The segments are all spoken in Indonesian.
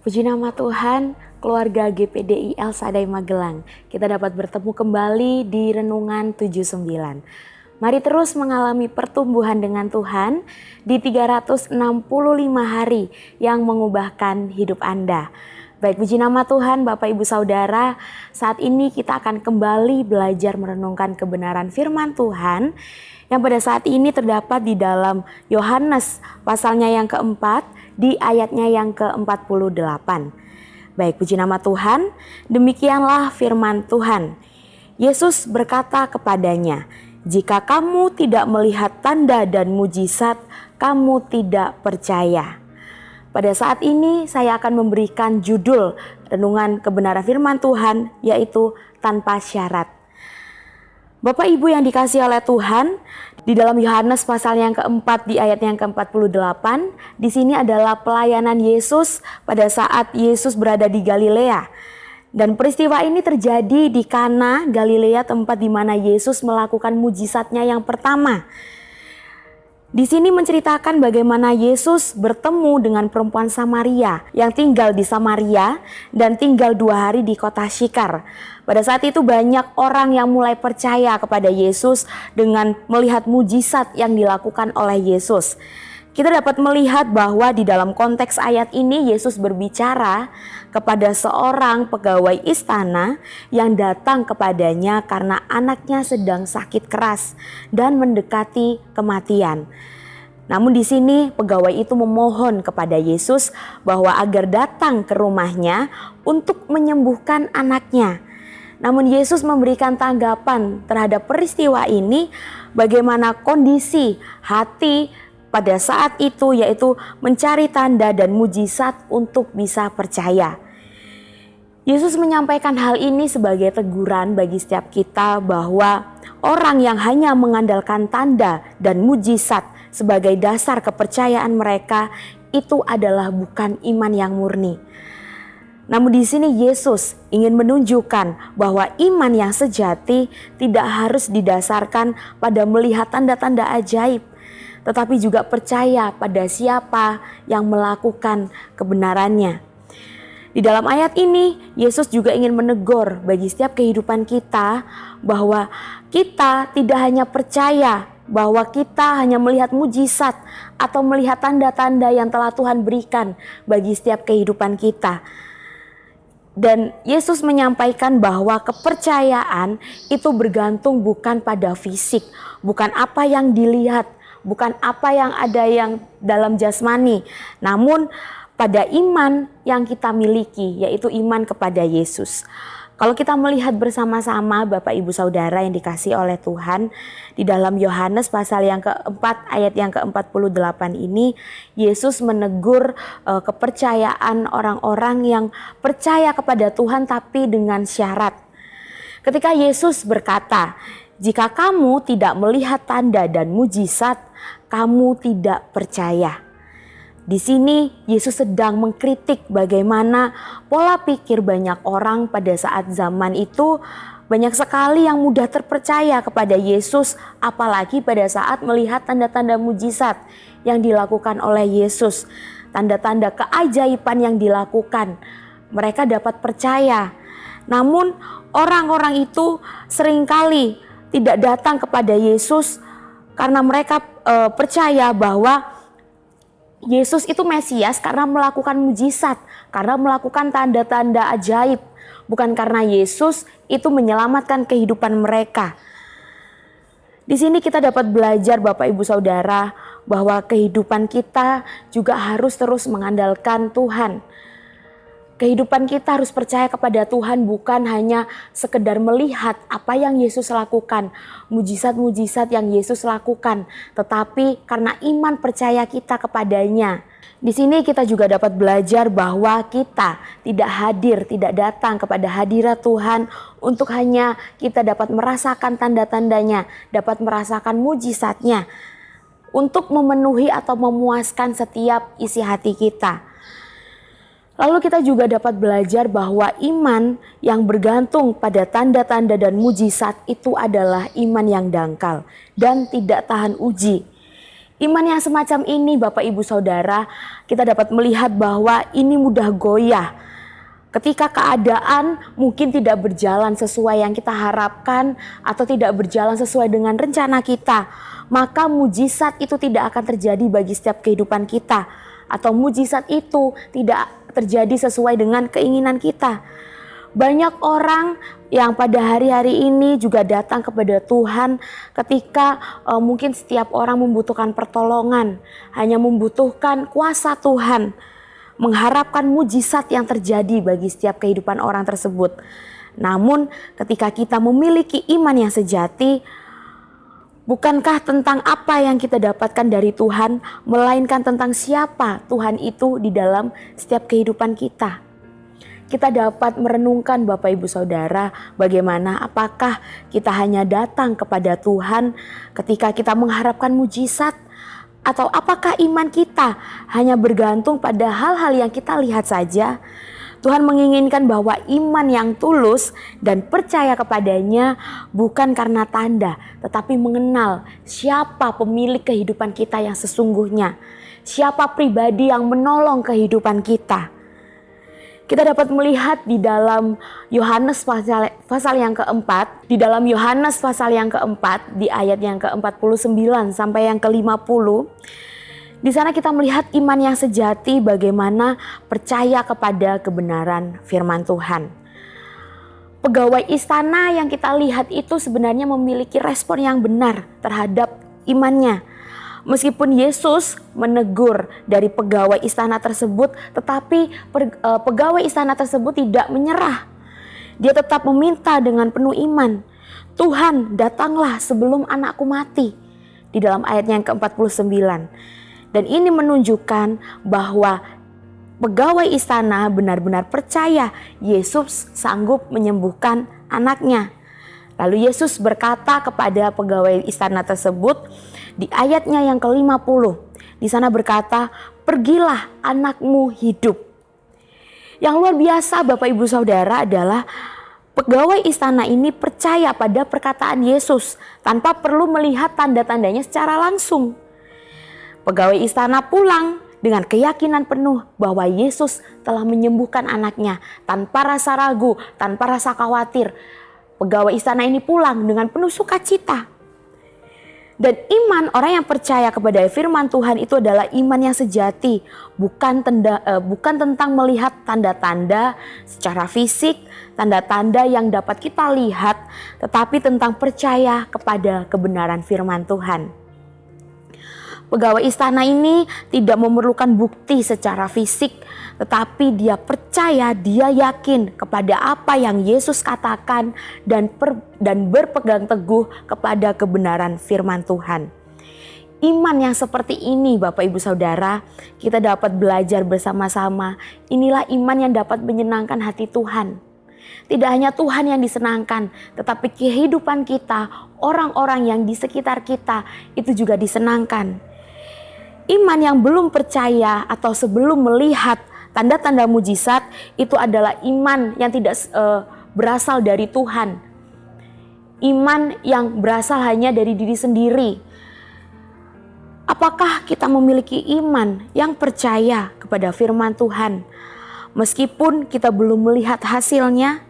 Puji nama Tuhan, keluarga GPDIL Sadai Magelang. Kita dapat bertemu kembali di Renungan 79. Mari terus mengalami pertumbuhan dengan Tuhan di 365 hari yang mengubahkan hidup Anda. Baik, puji nama Tuhan, Bapak Ibu Saudara, saat ini kita akan kembali belajar merenungkan kebenaran firman Tuhan yang pada saat ini terdapat di dalam Yohanes pasalnya yang keempat, di ayatnya yang ke-48. Baik, puji nama Tuhan, demikianlah firman Tuhan. Yesus berkata kepadanya, "Jika kamu tidak melihat tanda dan mujizat, kamu tidak percaya." Pada saat ini saya akan memberikan judul renungan kebenaran firman Tuhan, yaitu tanpa syarat. Bapak Ibu yang dikasihi oleh Tuhan, di dalam Yohanes pasal yang keempat di ayat yang ke-48, di sini adalah pelayanan Yesus pada saat Yesus berada di Galilea. Dan peristiwa ini terjadi di Kana, Galilea, tempat di mana Yesus melakukan mujizatnya yang pertama. Di sini menceritakan bagaimana Yesus bertemu dengan perempuan Samaria yang tinggal di Samaria dan tinggal 2 hari di kota Syikar. Pada saat itu banyak orang yang mulai percaya kepada Yesus dengan melihat mujizat yang dilakukan oleh Yesus. Kita dapat melihat bahwa di dalam konteks ayat ini Yesus berbicara kepada seorang pegawai istana yang datang kepadanya karena anaknya sedang sakit keras dan mendekati kematian. Namun di sini pegawai itu memohon kepada Yesus bahwa agar datang ke rumahnya untuk menyembuhkan anaknya. Namun Yesus memberikan tanggapan terhadap peristiwa ini, bagaimana kondisi hati pada saat itu, yaitu mencari tanda dan mujizat untuk bisa percaya. Yesus menyampaikan hal ini sebagai teguran bagi setiap kita bahwa orang yang hanya mengandalkan tanda dan mujizat sebagai dasar kepercayaan mereka itu adalah bukan iman yang murni. Namun di sini Yesus ingin menunjukkan bahwa iman yang sejati tidak harus didasarkan pada melihat tanda-tanda ajaib, tetapi juga percaya pada siapa yang melakukan kebenarannya. Di dalam ayat ini, Yesus juga ingin menegur bagi setiap kehidupan kita bahwa kita tidak hanya percaya bahwa kita hanya melihat mujizat atau melihat tanda-tanda yang telah Tuhan berikan bagi setiap kehidupan kita. Dan Yesus menyampaikan bahwa kepercayaan itu bergantung bukan pada fisik, bukan apa yang dilihat, bukan apa yang ada yang dalam jasmani, namun pada iman yang kita miliki, yaitu iman kepada Yesus. Kalau kita melihat bersama-sama Bapak Ibu Saudara yang dikasihi oleh Tuhan, di dalam Yohanes pasal yang keempat ayat yang ke-48 ini, Yesus menegur kepercayaan orang-orang yang percaya kepada Tuhan tapi dengan syarat. Ketika Yesus berkata, "Jika kamu tidak melihat tanda dan mujizat, kamu tidak percaya." Di sini Yesus sedang mengkritik bagaimana pola pikir banyak orang pada saat zaman itu. Banyak sekali yang mudah terpercaya kepada Yesus, apalagi pada saat melihat tanda-tanda mujizat yang dilakukan oleh Yesus. Tanda-tanda keajaiban yang dilakukan, mereka dapat percaya. Namun orang-orang itu seringkali tidak datang kepada Yesus karena mereka percaya bahwa Yesus itu Mesias karena melakukan mujizat, karena melakukan tanda-tanda ajaib, bukan karena Yesus itu menyelamatkan kehidupan mereka. Di sini kita dapat belajar Bapak Ibu Saudara bahwa kehidupan kita juga harus terus mengandalkan Tuhan. Kehidupan kita harus percaya kepada Tuhan, bukan hanya sekedar melihat apa yang Yesus lakukan, mujizat-mujizat yang Yesus lakukan, tetapi karena iman percaya kita kepadanya. Di sini kita juga dapat belajar bahwa kita tidak datang kepada hadirat Tuhan untuk hanya kita dapat merasakan tanda-tandanya, dapat merasakan mujizatnya, untuk memenuhi atau memuaskan setiap isi hati kita. Lalu kita juga dapat belajar bahwa iman yang bergantung pada tanda-tanda dan mujizat itu adalah iman yang dangkal dan tidak tahan uji. Iman yang semacam ini Bapak Ibu Saudara, kita dapat melihat bahwa ini mudah goyah. Ketika keadaan mungkin tidak berjalan sesuai yang kita harapkan atau tidak berjalan sesuai dengan rencana kita, maka mujizat itu tidak akan terjadi bagi setiap kehidupan kita, atau mujizat itu tidak terjadi sesuai dengan keinginan kita. Banyak orang yang pada hari-hari ini juga datang kepada Tuhan ketika mungkin setiap orang membutuhkan pertolongan, hanya membutuhkan kuasa Tuhan, mengharapkan mujizat yang terjadi bagi setiap kehidupan orang tersebut. Namun ketika kita memiliki iman yang sejati, bukankah tentang apa yang kita dapatkan dari Tuhan, melainkan tentang siapa Tuhan itu di dalam setiap kehidupan kita. Kita dapat merenungkan Bapak Ibu Saudara, bagaimana apakah kita hanya datang kepada Tuhan ketika kita mengharapkan mujizat, atau apakah iman kita hanya bergantung pada hal-hal yang kita lihat saja. Tuhan menginginkan bahwa iman yang tulus dan percaya kepadanya bukan karena tanda, tetapi mengenal siapa pemilik kehidupan kita yang sesungguhnya, siapa pribadi yang menolong kehidupan kita. Kita dapat melihat di dalam Yohanes pasal yang keempat, di dalam Yohanes pasal yang keempat, di ayat yang ke-49 sampai yang ke-50, di sana kita melihat iman yang sejati, bagaimana percaya kepada kebenaran firman Tuhan. Pegawai istana yang kita lihat itu sebenarnya memiliki respon yang benar terhadap imannya. Meskipun Yesus menegur dari pegawai istana tersebut, tetapi pegawai istana tersebut tidak menyerah. Dia tetap meminta dengan penuh iman, "Tuhan, datanglah sebelum anakku mati." Di dalam ayatnya yang ke-49. Dan ini menunjukkan bahwa pegawai istana benar-benar percaya Yesus sanggup menyembuhkan anaknya. Lalu Yesus berkata kepada pegawai istana tersebut di ayatnya yang ke-50. Di sana berkata, "Pergilah, anakmu hidup." Yang luar biasa Bapak Ibu Saudara adalah pegawai istana ini percaya pada perkataan Yesus tanpa perlu melihat tanda-tandanya secara langsung. Pegawai istana pulang dengan keyakinan penuh bahwa Yesus telah menyembuhkan anaknya tanpa rasa ragu, tanpa rasa khawatir. Pegawai istana ini pulang dengan penuh sukacita. Dan iman orang yang percaya kepada firman Tuhan itu adalah iman yang sejati, bukan tentang melihat tanda-tanda secara fisik, tanda-tanda yang dapat kita lihat, tetapi tentang percaya kepada kebenaran firman Tuhan. Pegawai istana ini tidak memerlukan bukti secara fisik, tetapi dia percaya, dia yakin kepada apa yang Yesus katakan dan berpegang teguh kepada kebenaran firman Tuhan. Iman yang seperti ini Bapak Ibu Saudara, kita dapat belajar bersama-sama. Inilah iman yang dapat menyenangkan hati Tuhan. Tidak hanya Tuhan yang disenangkan, tetapi kehidupan kita, orang-orang yang di sekitar kita itu juga disenangkan. Iman yang belum percaya atau sebelum melihat tanda-tanda mujizat itu adalah iman yang tidak berasal dari Tuhan. Iman yang berasal hanya dari diri sendiri. Apakah kita memiliki iman yang percaya kepada firman Tuhan? Meskipun kita belum melihat hasilnya,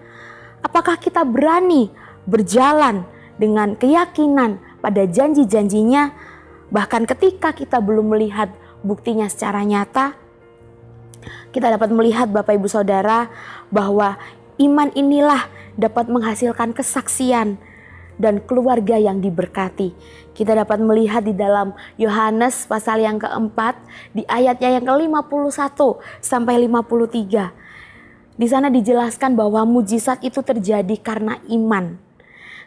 apakah kita berani berjalan dengan keyakinan pada janji-janjinya? Bahkan ketika kita belum melihat buktinya secara nyata, kita dapat melihat Bapak Ibu Saudara bahwa iman inilah dapat menghasilkan kesaksian dan keluarga yang diberkati. Kita dapat melihat di dalam Yohanes pasal yang keempat, di ayatnya yang ke-51 sampai 53. Di sana dijelaskan bahwa mujizat itu terjadi karena iman.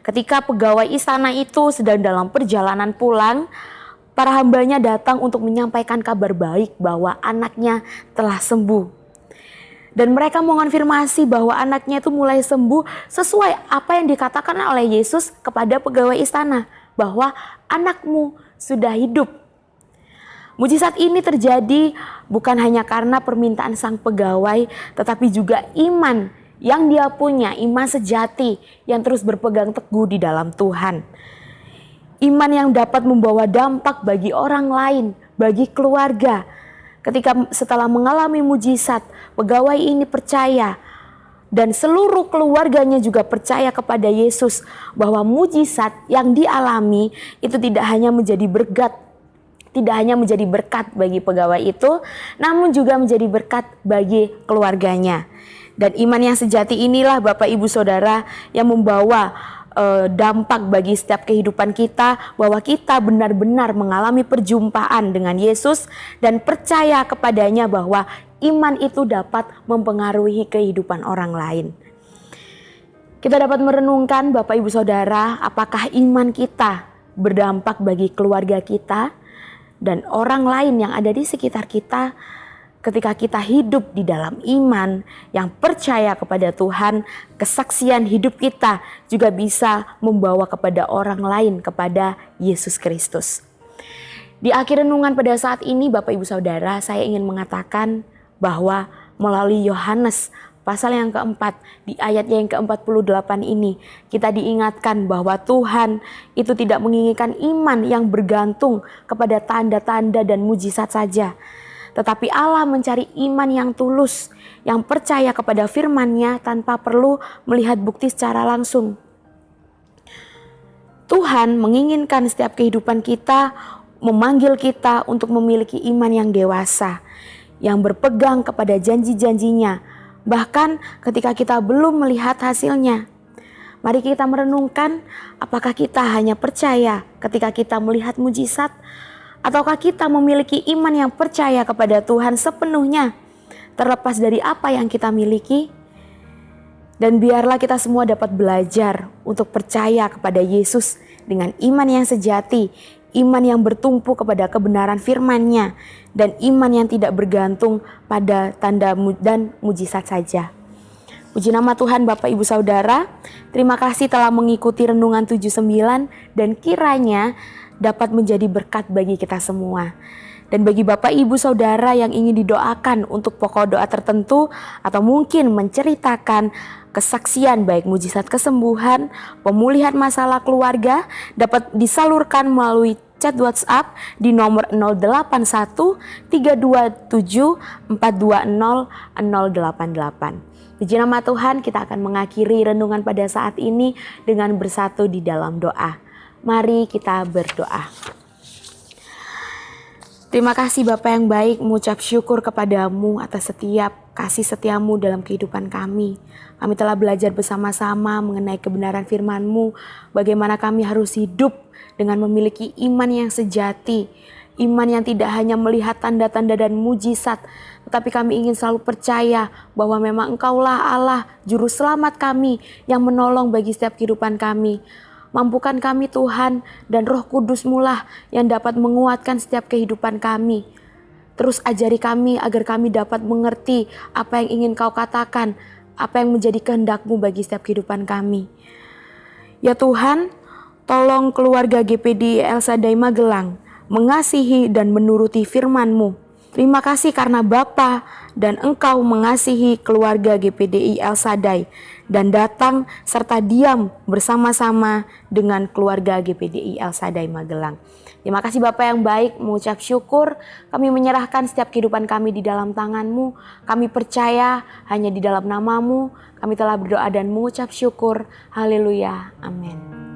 Ketika pegawai istana itu sedang dalam perjalanan pulang, para hambanya datang untuk menyampaikan kabar baik bahwa anaknya telah sembuh. Dan mereka mengonfirmasi bahwa anaknya itu mulai sembuh sesuai apa yang dikatakan oleh Yesus kepada pegawai istana, bahwa anakmu sudah hidup. Mujizat ini terjadi bukan hanya karena permintaan sang pegawai, tetapi juga iman yang dia punya, iman sejati yang terus berpegang teguh di dalam Tuhan. Iman yang dapat membawa dampak bagi orang lain, bagi keluarga. Ketika setelah mengalami mujizat, pegawai ini percaya dan seluruh keluarganya juga percaya kepada Yesus bahwa mujizat yang dialami itu tidak hanya menjadi berkat bagi pegawai itu, namun juga menjadi berkat bagi keluarganya. Dan iman yang sejati inilah Bapak Ibu Saudara yang membawa dampak bagi setiap kehidupan kita, bahwa kita benar-benar mengalami perjumpaan dengan Yesus dan percaya kepadanya bahwa iman itu dapat mempengaruhi kehidupan orang lain. Kita dapat merenungkan Bapak Ibu Saudara, apakah iman kita berdampak bagi keluarga kita dan orang lain yang ada di sekitar kita. Ketika kita hidup di dalam iman yang percaya kepada Tuhan, kesaksian hidup kita juga bisa membawa kepada orang lain kepada Yesus Kristus. Di akhir renungan pada saat ini Bapak Ibu Saudara, saya ingin mengatakan bahwa melalui Yohanes pasal yang keempat, di ayatnya yang ke-48 ini, kita diingatkan bahwa Tuhan itu tidak menginginkan iman yang bergantung kepada tanda-tanda dan mujizat saja. Tetapi Allah mencari iman yang tulus, yang percaya kepada firman-Nya tanpa perlu melihat bukti secara langsung. Tuhan menginginkan setiap kehidupan kita, memanggil kita untuk memiliki iman yang dewasa, yang berpegang kepada janji-janjinya, bahkan ketika kita belum melihat hasilnya. Mari kita merenungkan, apakah kita hanya percaya ketika kita melihat mujizat, ataukah kita memiliki iman yang percaya kepada Tuhan sepenuhnya, terlepas dari apa yang kita miliki? Dan biarlah kita semua dapat belajar untuk percaya kepada Yesus dengan iman yang sejati, iman yang bertumpu kepada kebenaran firman-Nya, dan iman yang tidak bergantung pada tanda dan mujizat saja. Puji nama Tuhan Bapak Ibu Saudara, terima kasih telah mengikuti Renungan 79 dan kiranya dapat menjadi berkat bagi kita semua. Dan bagi Bapak Ibu Saudara yang ingin didoakan untuk pokok doa tertentu atau mungkin menceritakan kesaksian baik mujizat kesembuhan, pemulihan masalah keluarga, dapat disalurkan melalui chat WhatsApp di nomor 081 327 420 088. Puji nama Tuhan, kita akan mengakhiri renungan pada saat ini dengan bersatu di dalam doa. Mari kita berdoa. Terima kasih Bapa yang baik, mengucap syukur kepadamu atas setiap kasih setiamu dalam kehidupan kami. Kami telah belajar bersama-sama mengenai kebenaran firman-Mu, bagaimana kami harus hidup dengan memiliki iman yang sejati, iman yang tidak hanya melihat tanda-tanda dan mujizat, tetapi kami ingin selalu percaya bahwa memang Engkaulah Allah, Juru Selamat kami yang menolong bagi setiap kehidupan kami. Mampukan kami Tuhan, dan Roh Kudus-Mu lah yang dapat menguatkan setiap kehidupan kami. Terus ajari kami agar kami dapat mengerti apa yang ingin Kau katakan, apa yang menjadi kehendak-Mu bagi setiap kehidupan kami. Ya Tuhan, tolong keluarga GPDI El Shaddai Magelang mengasihi dan menuruti firman-Mu. Terima kasih karena Bapa dan Engkau mengasihi keluarga GPDI El Shaddai dan datang serta diam bersama-sama dengan keluarga GPDI El Shaddai Magelang. Terima kasih Bapa yang baik, mengucap syukur. Kami menyerahkan setiap kehidupan kami di dalam tangan-Mu. Kami percaya hanya di dalam nama-Mu. Kami telah berdoa dan mengucap syukur. Haleluya. Amin.